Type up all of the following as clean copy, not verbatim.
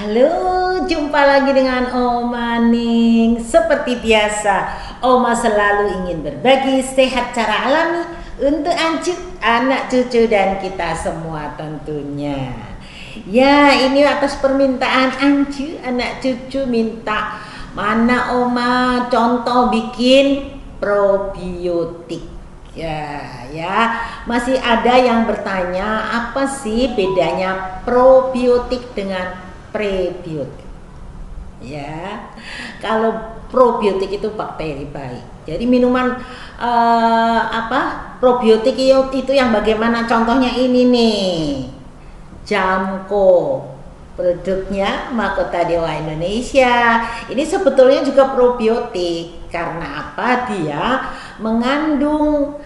Halo, jumpa lagi dengan Oma Ning. Seperti biasa, Oma selalu ingin berbagi sehat cara alami untuk Ancu, anak cucu dan kita semua tentunya. Ya, ini atas permintaan Ancu, anak cucu minta mana Oma contoh bikin probiotik. Ya, masih ada yang bertanya apa sih bedanya probiotik dengan prebiotik. Ya, kalau probiotik itu bakteri baik. Jadi minuman probiotik itu yang bagaimana? Contohnya ini nih, Jamko, produknya Mahkota Dewa Indonesia. Ini sebetulnya juga probiotik karena apa? Dia mengandung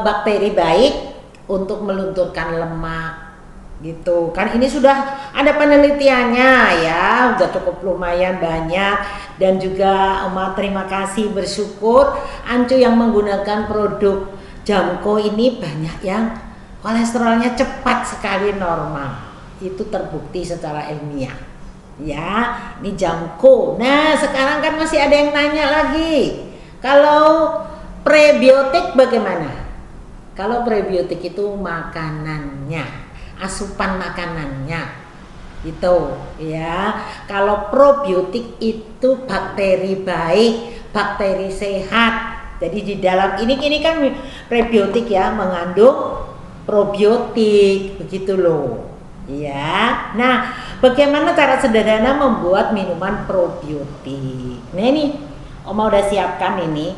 bakteri baik untuk melunturkan lemak gitu kan. Ini sudah ada penelitiannya ya, udah cukup lumayan banyak. Dan juga Oma terima kasih, bersyukur Ancu yang menggunakan produk Jamko ini banyak yang kolesterolnya cepat sekali normal. Itu terbukti secara ilmiah ya. Ini Jamko. Nah sekarang kan masih ada yang nanya lagi, kalau prebiotik bagaimana? Kalau prebiotik itu makanannya, asupan makanannya itu ya. Kalau probiotik itu bakteri baik, bakteri sehat. Jadi di dalam ini kan prebiotik ya, mengandung probiotik begitu loh ya. Nah bagaimana cara sederhana membuat minuman probiotik? Nah ini Oma udah siapkan, ini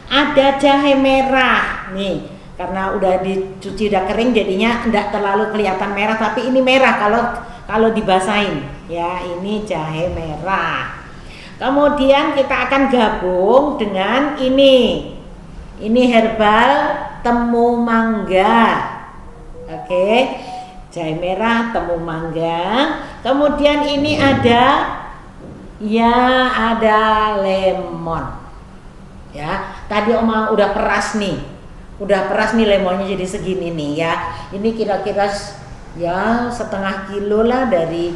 ada jahe merah nih. Karena udah dicuci, udah kering, jadinya enggak terlalu kelihatan merah, tapi ini merah kalau dibasahin ya. Ini jahe merah. Kemudian kita akan gabung dengan ini herbal temu mangga. Oke, jahe merah, temu mangga. Kemudian ini ada lemon ya. Tadi Oma udah peras nih lemonnya jadi segini nih ya. Ini kira-kira ya setengah kilo lah dari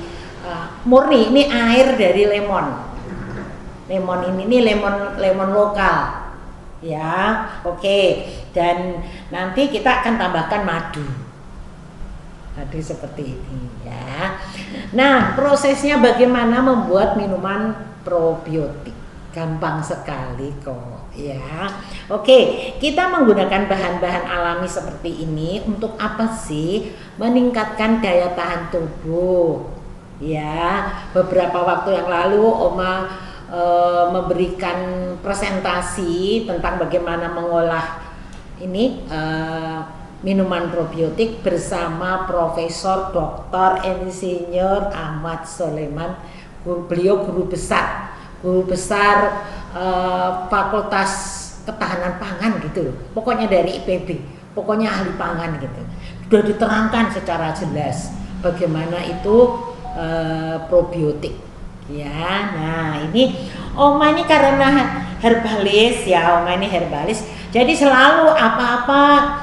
murni. Ini air dari lemon ini lemon lokal ya. Oke, dan nanti kita akan tambahkan madu seperti ini ya. Nah prosesnya bagaimana membuat minuman probiotik? Gampang sekali kok ya. Oke, kita menggunakan bahan-bahan alami seperti ini untuk apa sih? Meningkatkan daya tahan tubuh ya. Beberapa waktu yang lalu Oma memberikan presentasi tentang bagaimana mengolah ini minuman probiotik bersama Profesor Dr. Insinyur Ahmad Soleman. Beliau guru besar Fakultas Ketahanan Pangan gitu loh. Pokoknya dari IPB, pokoknya ahli pangan gitu. Sudah diterangkan secara jelas bagaimana itu probiotik ya. Nah ini Oma ini karena herbalis ya, Oma ini herbalis. Jadi selalu apa-apa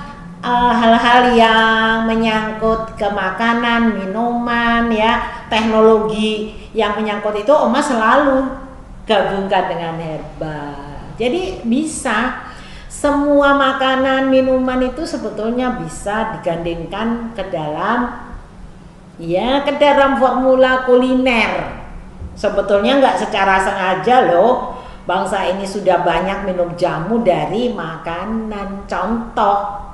hal-hal yang menyangkut ke makanan, minuman ya, teknologi yang menyangkut itu Oma selalu gabungkan dengan herbal. Jadi bisa semua makanan, minuman itu sebetulnya bisa digandingkan ke dalam formula kuliner. Sebetulnya nggak secara sengaja loh, bangsa ini sudah banyak minum jamu dari makanan. Contoh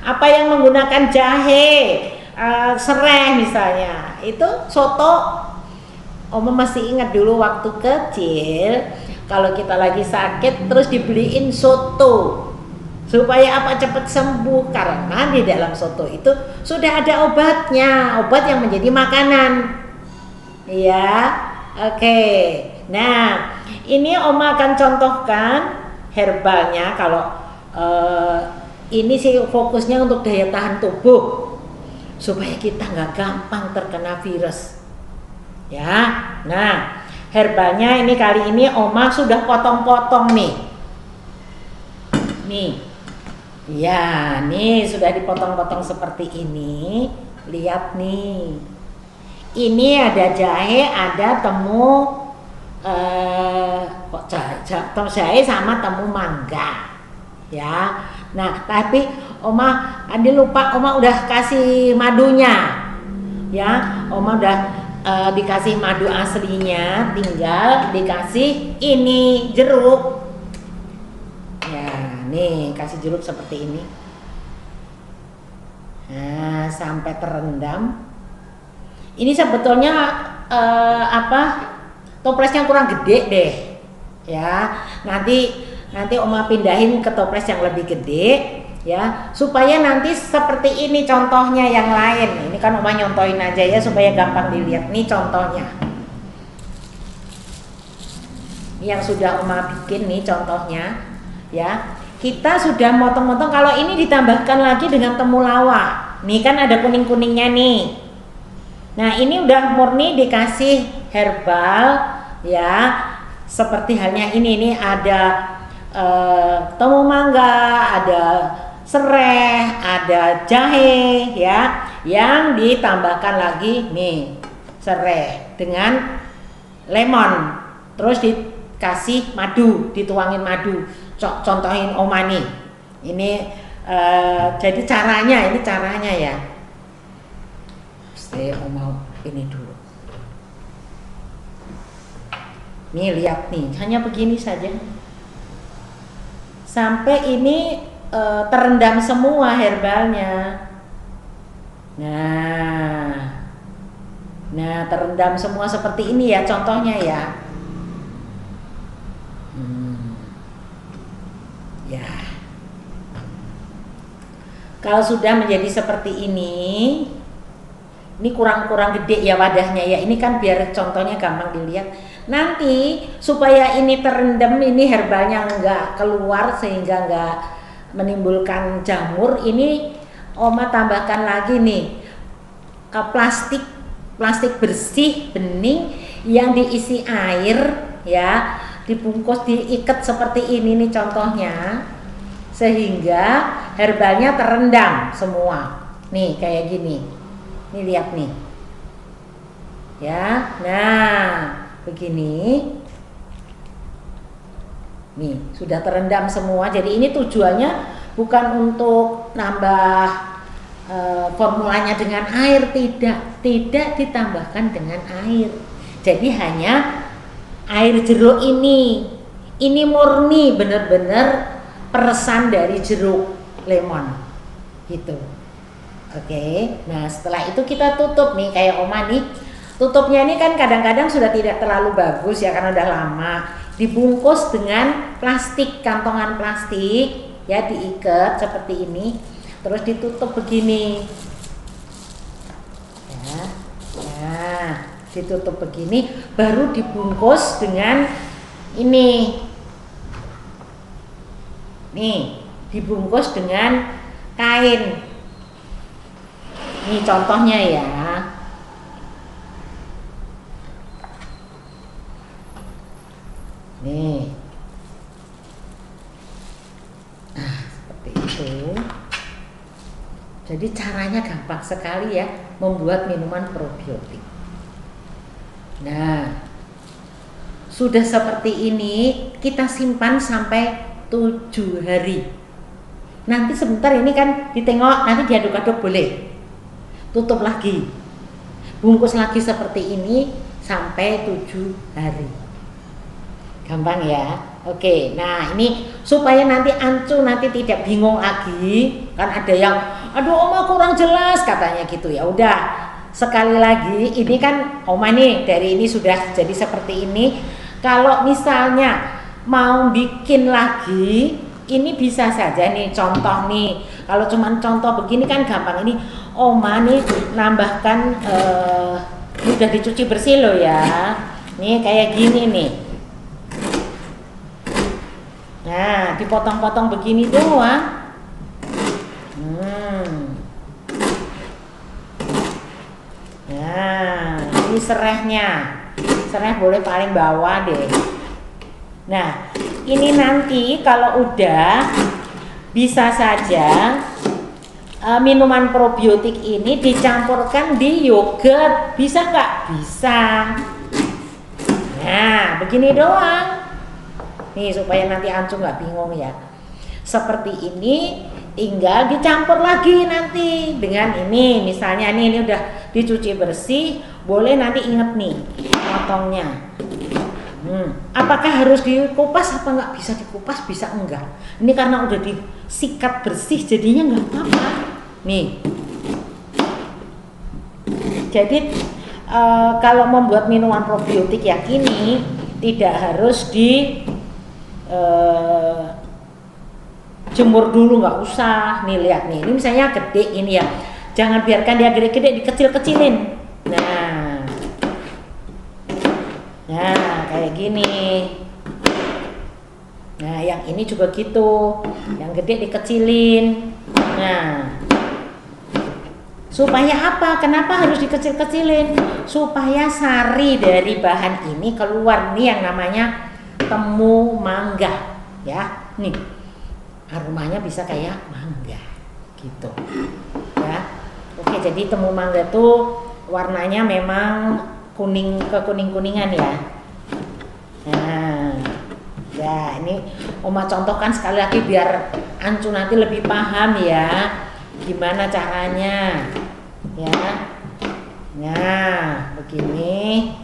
apa yang menggunakan jahe, serai misalnya, itu soto. Oma masih ingat dulu waktu kecil, kalau kita lagi sakit terus dibeliin soto supaya apa? Cepat sembuh, karena di dalam soto itu sudah ada obatnya, obat yang menjadi makanan ya. Oke, nah ini Oma akan contohkan herbalnya. Kalau ini sih fokusnya untuk daya tahan tubuh supaya kita nggak gampang terkena virus ya. Nah herbalnya ini kali ini Oma sudah potong-potong nih ya. Nih sudah dipotong-potong seperti ini. Lihat nih, Ini ada jahe, ada temu jahe sama temu mangga ya. Nah tapi Oma Andi lupa, Oma udah kasih madunya ya. Oma udah dikasih madu aslinya, tinggal dikasih ini jeruk ya. Nih kasih jeruk seperti ini. Nah sampai terendam. Ini sebetulnya toplesnya kurang gede deh ya. Nanti Oma pindahin ke toples yang lebih gede ya, supaya nanti seperti ini contohnya yang lain. Ini kan Oma nyontohin aja ya supaya gampang dilihat. Nih contohnya, ini yang sudah Oma bikin nih contohnya ya. Kita sudah motong-motong. Kalau ini ditambahkan lagi dengan temulawak, nih kan ada kuning-kuningnya nih. Nah ini udah murni dikasih herbal ya, seperti halnya ini ada temu mangga, ada serai, ada jahe ya, yang ditambahkan lagi nih serai dengan lemon, terus dikasih madu, dituangin madu. Contohin Oma nih, ini jadi caranya ya. Saya mau ini dulu. Nih lihat nih, hanya begini saja. Sampai ini terendam semua herbalnya. Nah terendam semua seperti ini ya contohnya ya. Ya. Kalau sudah menjadi seperti ini kurang gede ya wadahnya ya. Ini kan biar contohnya gampang dilihat. Nanti supaya ini terendam, ini herbalnya enggak keluar sehingga enggak menimbulkan jamur, ini Oma tambahkan lagi nih plastik bersih bening yang diisi air ya, dibungkus, diikat seperti ini nih contohnya, sehingga herbalnya terendam semua nih kayak gini. Ini lihat nih ya. Nah begini nih sudah terendam semua. Jadi ini tujuannya bukan untuk nambah formulanya dengan air, tidak ditambahkan dengan air. Jadi hanya air jeruk ini murni benar-benar peresan dari jeruk lemon gitu. Oke, nah setelah itu kita tutup nih kayak Oma nih. Tutupnya ini kan kadang-kadang sudah tidak terlalu bagus ya karena udah lama. Dibungkus dengan plastik, kantongan plastik ya, diikat seperti ini. Terus ditutup begini. Ya. Nah, ditutup begini baru dibungkus dengan ini. Nih, dibungkus dengan kain. Ini contohnya ya. Nih. Nah, seperti itu. Jadi caranya gampang sekali ya membuat minuman probiotik. Nah, sudah seperti ini kita simpan sampai 7 hari. Nanti sebentar ini kan ditengok, nanti diaduk-aduk boleh. Tutup lagi, bungkus lagi seperti ini sampai 7 hari. Gampang ya. Oke, nah ini supaya nanti Ancu nanti tidak bingung lagi. Kan ada yang aduh Oma kurang jelas katanya gitu. Ya udah, sekali lagi ini kan Oma nih dari ini sudah jadi seperti ini. Kalau misalnya mau bikin lagi, ini bisa saja nih contoh nih. Kalau cuman contoh begini kan gampang. Ini Oma nih nambahkan ini udah dicuci bersih loh ya. Nih kayak gini nih. Nah, dipotong-potong begini doang. Nah, ini serehnya. Sereh boleh paling bawah deh. Nah, ini nanti kalau udah bisa saja minuman probiotik ini dicampurkan di yogurt, bisa nggak? Bisa. Nah, begini doang. Nih supaya nanti Ancu nggak bingung ya. Seperti ini, tinggal dicampur lagi nanti dengan ini. Misalnya ini udah dicuci bersih, boleh nanti inget nih potongnya. Apakah harus dikupas apa nggak? Bisa dikupas, bisa enggak. Ini karena udah disikat bersih, jadinya nggak apa-apa. Nih. Jadi kalau membuat minuman probiotik yang ini tidak harus di jemur dulu, nggak usah. Nih lihat nih, ini misalnya gede ini ya, jangan biarkan dia gede-gede, dikecil-kecilin. Nah kayak gini. Nah yang ini juga gitu, yang gede dikecilin. Nah supaya apa? Kenapa harus dikecil-kecilin? Supaya sari dari bahan ini keluar. Nih yang namanya temu mangga ya. Nih aromanya bisa kayak mangga gitu ya. Oke, jadi temu mangga tuh warnanya memang kuning, kekuning-kuningan ya. Nah ya ini Oma contohkan sekali lagi biar Ancu nanti lebih paham ya gimana caranya ya. Nah begini.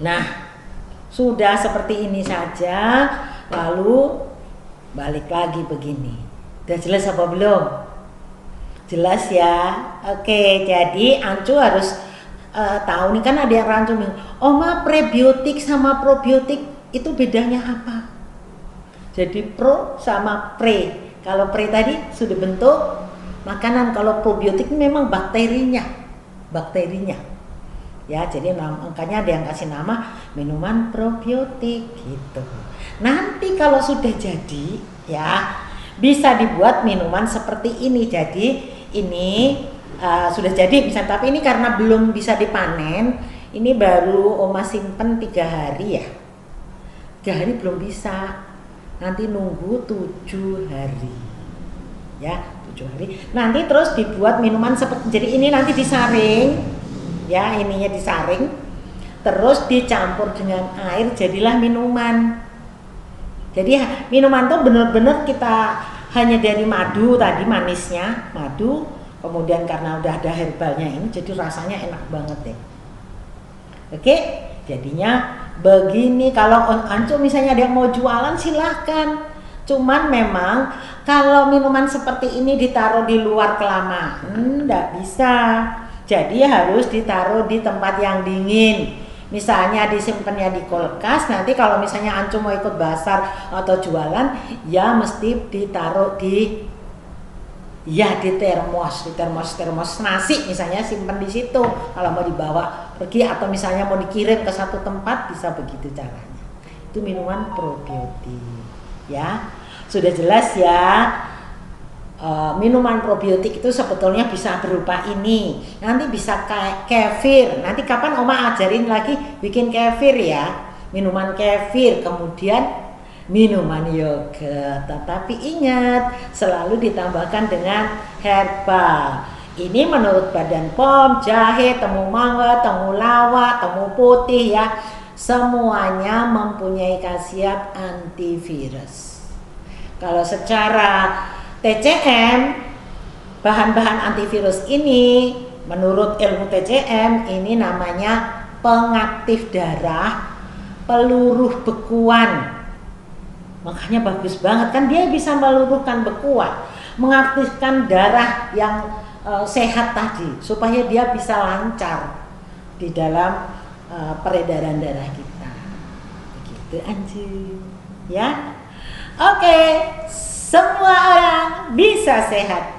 Nah sudah seperti ini saja, lalu balik lagi begini. Udah jelas apa belum? Jelas ya. Oke, jadi Ancu harus tahu nih, kan ada yang rancu nih. Oma, prebiotik sama probiotik itu bedanya apa? Jadi pro sama pre. Kalau pre tadi sudah bentuk makanan, kalau probiotik memang bakterinya. Ya, jadi makanya ada yang kasih nama minuman probiotik gitu. Nanti kalau sudah jadi ya bisa dibuat minuman seperti ini. Jadi ini sudah jadi bisa, tapi ini karena belum bisa dipanen, ini baru Oma simpen 3 hari ya. 3 hari belum bisa. Nanti nunggu 7 hari. Ya, 7 hari. Nanti terus dibuat minuman seperti, jadi ini nanti disaring. Ya, ininya disaring, terus dicampur dengan air, jadilah minuman. Jadi minuman tuh bener-bener kita hanya dari madu tadi, manisnya madu, kemudian karena udah ada herbalnya ini, jadi rasanya enak banget deh. Oke, jadinya begini. Kalau Ancu misalnya ada yang mau jualan silahkan. Cuman memang kalau minuman seperti ini ditaruh di luar kelamaan, enggak bisa. Jadi harus ditaruh di tempat yang dingin. Misalnya disimpannya di kulkas, nanti kalau misalnya Ancu mau ikut basar atau jualan, ya mesti ditaruh di termos nasi misalnya, simpan di situ. Kalau mau dibawa pergi atau misalnya mau dikirim ke satu tempat, bisa begitu caranya. Itu minuman probiotik. Ya, sudah jelas ya. Minuman probiotik itu sebetulnya bisa berupa ini, nanti bisa kayak kefir. Nanti kapan Oma ajarin lagi bikin kefir ya, minuman kefir, kemudian minuman yogurt. Tetapi ingat, selalu ditambahkan dengan herbal. Ini menurut Badan POM, jahe, temu mangga, temu lawak, temu putih ya, semuanya mempunyai khasiat antivirus. Kalau secara TCM, bahan-bahan antivirus ini menurut ilmu TCM ini namanya pengaktif darah, peluruh bekuan. Makanya bagus banget kan, dia bisa meluruhkan bekuan, mengaktifkan darah yang sehat tadi supaya dia bisa lancar di dalam peredaran darah kita. Begitu Anju. Ya. Oke. Semua orang bisa sehat.